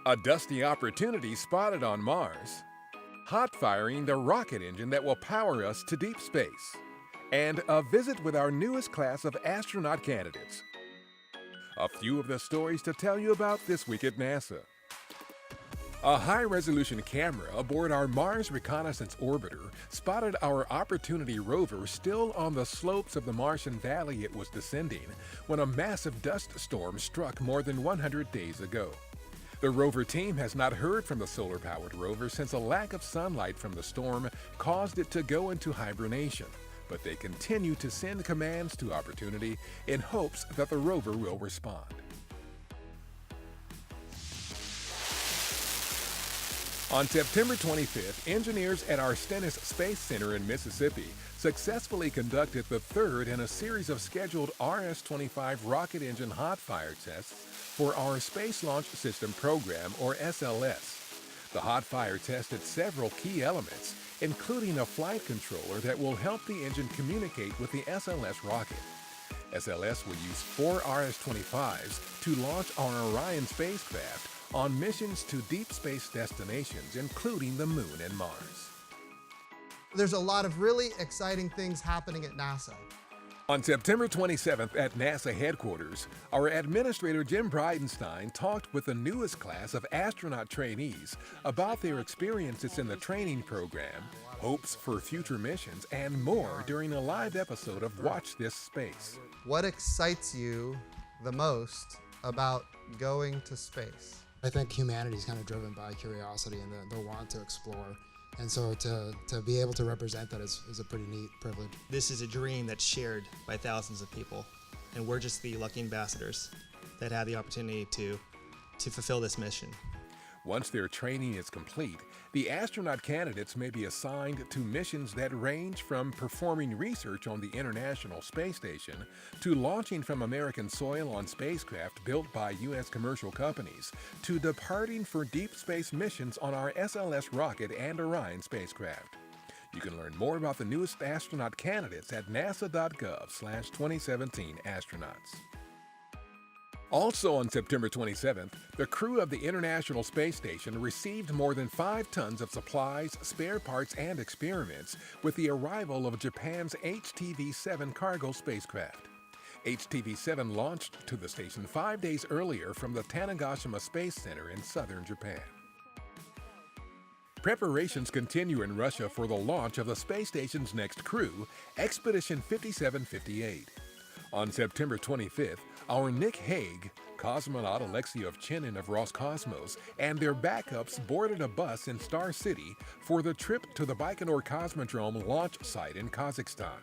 A dusty opportunity spotted on Mars. Hot firing the rocket engine that will power us to deep space. And a visit with our newest class of astronaut candidates. A few of the stories to tell you about this week at NASA. A high-resolution camera aboard our Mars Reconnaissance Orbiter spotted our Opportunity rover still on the slopes of the Martian valley it was descending when a massive dust storm struck more than 100 days ago. The rover team has not heard from the solar-powered rover since a lack of sunlight from the storm caused it to go into hibernation, but they continue to send commands to Opportunity in hopes that the rover will respond. On September 25th, engineers at our Stennis Space Center in Mississippi successfully conducted the third in a series of scheduled RS-25 rocket engine hot fire tests for our Space Launch System program, or SLS. The hot fire tested several key elements, including a flight controller that will help the engine communicate with the SLS rocket. SLS will use 4 RS-25s to launch our Orion spacecraft on missions to deep space destinations, including the Moon and Mars. There's a lot of really exciting things happening at NASA. On September 27th at NASA headquarters, our administrator Jim Bridenstine talked with the newest class of astronaut trainees about their experiences in the training program, hopes for future missions, and more during a live episode of Watch This Space. What excites you the most about going to space? I think humanity is kind of driven by curiosity and the want to explore. And so to be able to represent that is a pretty neat privilege. This is a dream that's shared by thousands of people, and we're just the lucky ambassadors that have the opportunity to fulfill this mission. Once their training is complete, the astronaut candidates may be assigned to missions that range from performing research on the International Space Station to launching from American soil on spacecraft built by U.S. commercial companies to departing for deep space missions on our SLS rocket and Orion spacecraft. You can learn more about the newest astronaut candidates at nasa.gov/2017astronauts. Also on September 27th, the crew of the International Space Station received more than 5 tons of supplies, spare parts, and experiments with the arrival of Japan's HTV-7 cargo spacecraft. HTV-7 launched to the station 5 days earlier from the Tanegashima Space Center in southern Japan. Preparations continue in Russia for the launch of the space station's next crew, Expedition 5758. On September 25th, our Nick Hague, cosmonaut Alexei Ovchinin of Roscosmos, and their backups boarded a bus in Star City for the trip to the Baikonur Cosmodrome launch site in Kazakhstan.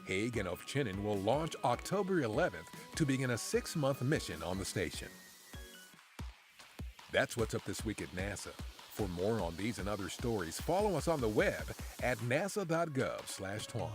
Hague and Ovchinin will launch October 11th to begin a 6-month mission on the station. That's what's up this week at NASA. For more on these and other stories, follow us on the web at nasa.gov/twan.